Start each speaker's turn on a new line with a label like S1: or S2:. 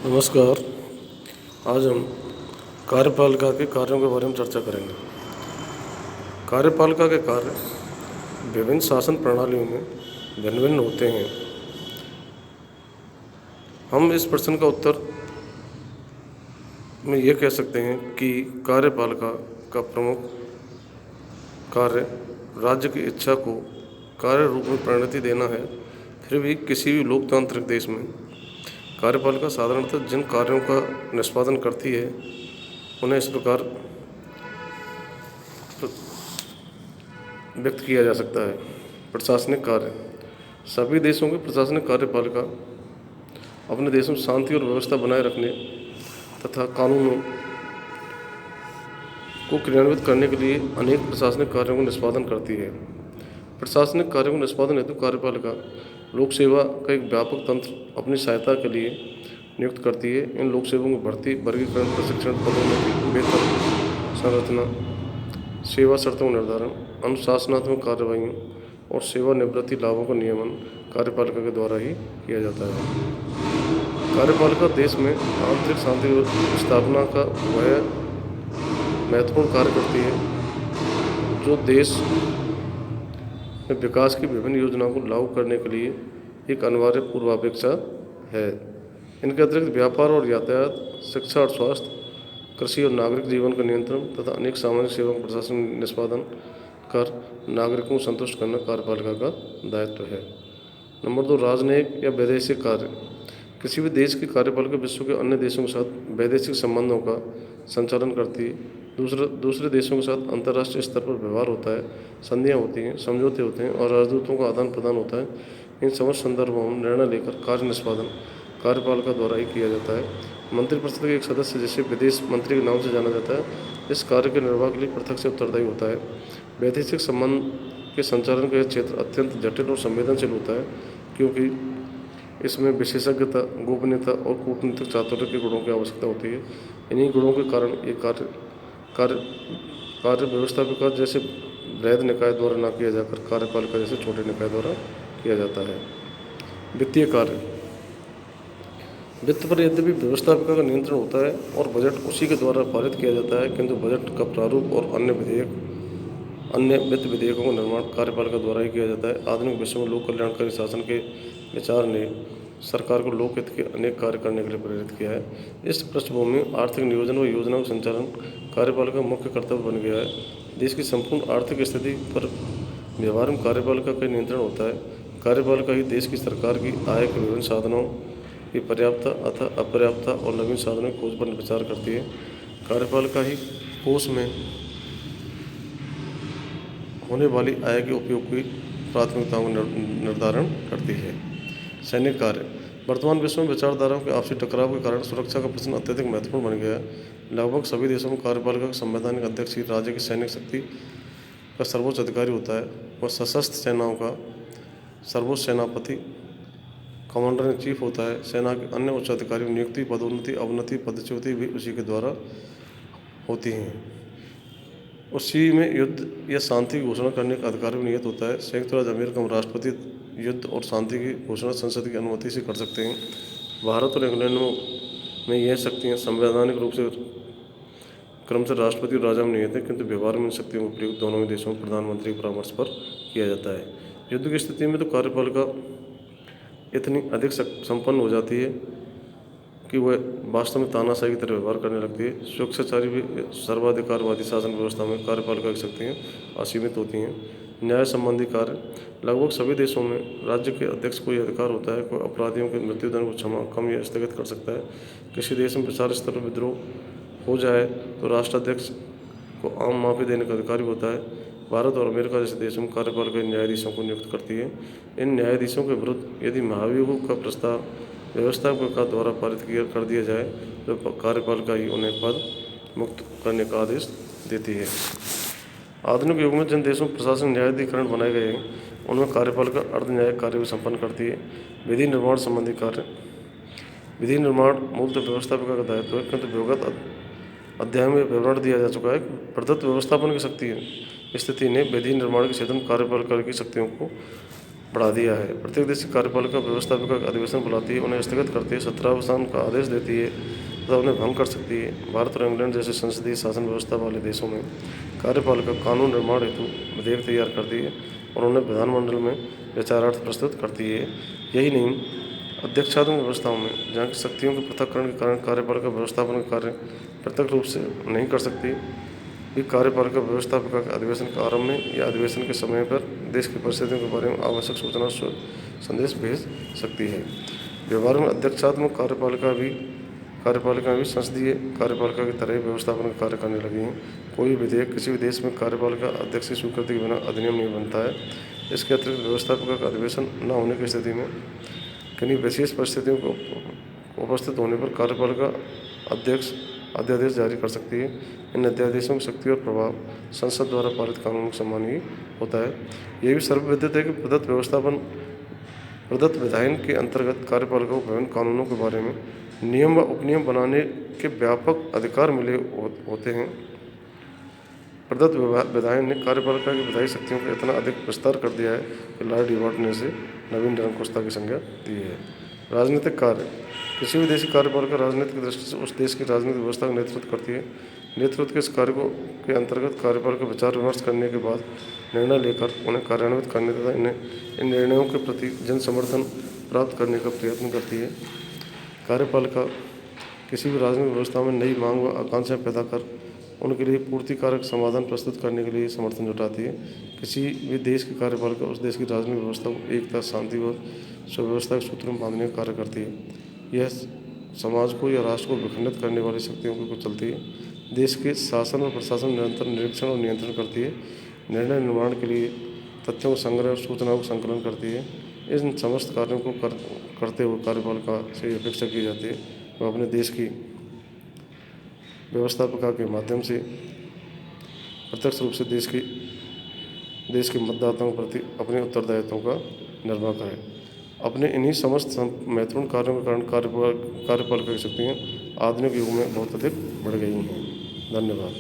S1: नमस्कार। आज हम कार्यपालिका के कार्यों के बारे में चर्चा करेंगे। कार्यपालिका के कार्य विभिन्न शासन प्रणालियों में भिन्न भिन्न होते हैं। हम इस प्रश्न का उत्तर में ये कह सकते हैं कि कार्यपालिका का प्रमुख कार्य राज्य की इच्छा को कार्य रूप में परिणति देना है। फिर भी किसी भी लोकतांत्रिक देश में कार्यपालिका साधारणतः जिन कार्यों का निष्पादन करती है उन्हें इस प्रकार व्यक्त किया जा सकता है। प्रशासनिक कार्य। सभी देशों की प्रशासनिक कार्यपालिका अपने देश में शांति और व्यवस्था बनाए रखने तथा कानूनों को क्रियान्वित करने के लिए अनेक प्रशासनिक कार्यों का निष्पादन करती है। प्रशासनिक कार्यों के निष्पादन हेतु कार्यपालिका लोक सेवा का एक व्यापक तंत्र अपनी सहायता के लिए नियुक्त करती है। इन लोक सेवकों की भर्ती, वर्गीकरण, प्रशिक्षण, पदोन्नति, वेतन संरचना, सेवा शर्तों का निर्धारण, अनुशासनात्मक कार्रवाइयों और सेवानिवृत्ति लाभों का नियमन कार्यपालिका के द्वारा ही किया जाता है। कार्यपालिका देश में आंतरिक शांति स्थापना का वह महत्वपूर्ण कार्य करती है जो देश में विकास की विभिन्न योजनाओं को लागू करने के लिए एक अनिवार्य पूर्वापेक्षा है। इनके अतिरिक्त व्यापार और यातायात, शिक्षा और स्वास्थ्य, कृषि और नागरिक जीवन का नियंत्रण तथा अनेक सामाजिक सेवा का प्रशासन निष्पादन कर नागरिकों को संतुष्ट करना कार्यपालिका का दायित्व है। नंबर 2, राजनयिक या वैदेशिक कार्य। किसी भी देश की कार्यपालिका विश्व के अन्य देशों के साथ वैदेशिक संबंधों का संचालन करती है। दूसरे देशों के साथ अंतर्राष्ट्रीय स्तर पर व्यवहार होता है, संधियाँ होती हैं, समझौते होते हैं और राजदूतों का आदान प्रदान होता है। इन समस्त संदर्भों में निर्णय लेकर कार्य निष्पादन कार्यपालिका द्वारा ही किया जाता है। मंत्रिपरिषद के एक सदस्य, जिसे विदेश मंत्री के नाम से जाना जाता है, इस कार्य के निर्वाह के लिए पृथक से उत्तरदायी होता है। वैदेशिक संबंध के संचालन का यह क्षेत्र अत्यंत जटिल और संवेदनशील होता है क्योंकि इसमें विशेषज्ञता, गोपनीयता और कूटनीतिक चातुर्य के गुणों की आवश्यकता होती है। इन्हीं गुणों के कारण ये कार्य व्यवस्थापिका जैसे वृहद निकाय द्वारा न किया जाकर कार्यपालिका जैसे छोटे निकाय द्वारा किया जाता है। वित्तीय कार्य। वित्त पर यद्यपि व्यवस्थापिका का नियंत्रण होता है और बजट उसी के द्वारा पारित किया जाता है, किंतु बजट का प्रारूप और अन्य वित्त विधेयकों का निर्माण कार्यपालिका द्वारा ही किया जाता है। आधुनिक विश्व में लोक कल्याणकारी शासन के विचार ने सरकार को लोकहित के अनेक कार्य करने के लिए प्रेरित किया है। इस पृष्ठभूमि में आर्थिक नियोजन व योजनाओं का संचालन कार्यपालिका का मुख्य कर्तव्य बन गया है। देश की संपूर्ण आर्थिक स्थिति पर व्यवहार में कार्यपालिका का नियंत्रण होता है। कार्यपालिका ही देश की सरकार की आय के विभिन्न साधनों की पर्याप्तता अथवा अपर्याप्तता और नवीन साधनों की खोज पर विचार करती है। कार्यपालिका ही कोष में होने वाली आय के उपयोग की प्राथमिकताओं का निर्धारण करती है। सैनिक कार्य। वर्तमान विश्व में विचारधाराओं के आपसी टकराव के कारण सुरक्षा का प्रश्न अत्यधिक महत्वपूर्ण बन गया है। लगभग सभी देशों में कार्यपालिका का संवैधानिक अध्यक्ष ही राज्य की सैनिक शक्ति का सर्वोच्च अधिकारी होता है। वह सशस्त्र सेनाओं का सर्वोच्च सेनापति, कमांडर इन चीफ होता है। सेना के अन्य उच्च अधिकारियों नियुक्ति, पदोन्नति, अवनति, पदच्युति भी उसी के द्वारा होती हैं। उसी में युद्ध या शांति की घोषणा करने का अधिकार भी नियत होता है। संयुक्त राज्य अमेरिका में राष्ट्रपति युद्ध और शांति की घोषणा संसद की अनुमति से कर सकते हैं। भारत और इंग्लैंड में यह शक्तियाँ संवैधानिक रूप से क्रम से राष्ट्रपति और राजा में नियत हैं, किंतु व्यवहार में इन शक्तियों का प्रयोग दोनों ही देशों में प्रधानमंत्री के परामर्श पर किया जाता है। युद्ध की स्थिति में तो कार्यपालिका इतनी अधिक संपन्न हो जाती है कि वह वास्तव में तानाशाही की तरह व्यवहार करने लगती है। स्वेच्छाचारी भी सर्वाधिकारवादी शासन व्यवस्था में कार्यपालिका की शक्तियाँ असीमित होती हैं। न्याय संबंधी कार्य। लगभग सभी देशों में राज्य के अध्यक्ष को यह अधिकार होता है कि अपराधियों के मृत्युदंड को कम या स्थगित कर सकता है। किसी देश में विशाल स्तर पर विद्रोह हो जाए तो राष्ट्राध्यक्ष को आम माफी देने का अधिकार भी होता है। भारत और अमेरिका जैसे देशों में कार्यपालिका न्यायाधीशों को नियुक्त करती है। इन न्यायाधीशों के विरुद्ध यदि महाभियोग का प्रस्ताव व्यवस्थापिका द्वारा पारित कर दिया जाए तो कार्यपालिका ही उन्हें पद मुक्त करने का आदेश देती है। आधुनिक युग में जिन देशों में प्रशासन न्यायाधिकरण बनाए गए हैं उनमें कार्यपालिका अर्ध न्यायिक कार्य भी संपन्न करती है। विधि निर्माण संबंधी कार्य। विधि निर्माण मूलतः व्यवस्थापिका का दायित्व है, किंतु विगत अध्याय में विवरण दिया जा चुका है कि प्रदत्त व्यवस्थापन की स्थिति ने विधि निर्माण के क्षेत्र में कार्यपालिका की शक्तियों को बढ़ा दिया है। प्रत्येक देश की कार्यपालिका व्यवस्थापिका अधिवेशन बुलाती है, उन्हें स्थगित करती है, सत्रावसान का आदेश देती है तथा उन्हें भंग कर सकती है। भारत और इंग्लैंड जैसे संसदीय शासन व्यवस्था वाले देशों में कार्यपालिका कानून निर्माण हेतु विधेयक तैयार करती है और उन्हें विधानमंडल में विचारार्थ प्रस्तुत करती है। यही नहीं, अध्यक्षात्मक व्यवस्थाओं में जहाँ की शक्तियों के पृथक्करण के कारण कार्यपालिका व्यवस्थापन का कार्य प्रत्यक्ष रूप से नहीं कर सकती, ये कार्यपालिका व्यवस्थापिका के अधिवेशन के आरंभ में या अधिवेशन के समय पर देश की परिस्थितियों के बारे में आवश्यक सूचना संदेश भेज सकती है। व्यवहार में अध्यक्षात्मक कार्यपालिका भी संसदीय कार्यपालिका की तरह व्यवस्थापन का कार्य करने लगी हैं। कोई विधेयक किसी भी देश में कार्यपालिका अध्यक्ष की स्वीकृति के बिना अधिनियम नहीं बनता है। इसके अतिरिक्त व्यवस्थापिका का अधिवेशन न होने की स्थिति में किन्हीं विशेष परिस्थितियों को उपस्थित होने पर कार्यपालिका अध्यक्ष अध्यादेश जारी कर सकती है। इन अध्यादेशों की शक्ति और प्रभाव संसद द्वारा पारित कानून के समान ही होता है। यह भी सर्वविदित है कि प्रदत्त विधायन के अंतर्गत कार्यपालिका को विभिन्न कानूनों के बारे में नियम व उपनियम बनाने के व्यापक अधिकार मिले होते हैं। प्रदत्त विधायन ने कार्यपालिका की विधायी शक्तियों को इतना अधिक विस्तार कर दिया है कि लॉर्ड इबॉट ने इसे नवीन निरंकुशता की संज्ञा दी है। राजनीतिक कार्य, किसी भी देश की कार्यपालिका राजनीतिक दृष्टि से उस देश की राजनीतिक व्यवस्था का नेतृत्व करती है। नेतृत्व के इस कार्य के अंतर्गत कार्यपालिका विचार विमर्श करने के बाद निर्णय लेकर उन्हें कार्यान्वित करने तथा इन निर्णयों के प्रति जन समर्थन प्राप्त करने का प्रयत्न करती है। कार्यपालिका किसी भी राजनीतिक व्यवस्था में नई मांग व आकांक्षाएं पैदा कर उनके लिए पूर्तिकारक समाधान प्रस्तुत करने के लिए समर्थन जुटाती है। किसी भी देश की कार्यपालिका उस देश की राजनीतिक व्यवस्था को एकता, शांति व सुव्यवस्था के सूत्र में बांधने का कार्य करती है। यह समाज को या राष्ट्र को विखंडित करने वाली शक्तियों को चलती है। देश के शासन और प्रशासन निरंतर निरीक्षण और नियंत्रण करती है। निर्णय निर्माण के लिए तथ्यों का संग्रह और सूचनाओं का संकलन करती है। इन समस्त कार्यों को करते हुए कार्यपालिका से अपेक्षा की जाती है वह अपने देश की व्यवस्थापिका के माध्यम से प्रत्यक्ष रूप से देश के मतदाताओं के प्रति अपने उत्तरदायित्वों का निर्वाह करें। अपने इन्हीं समस्त महत्वपूर्ण कार्यों के कारण कार्यपालिका की शक्तियाँ आधुनिक युग में बहुत अधिक बढ़ गई हैं। धन्यवाद।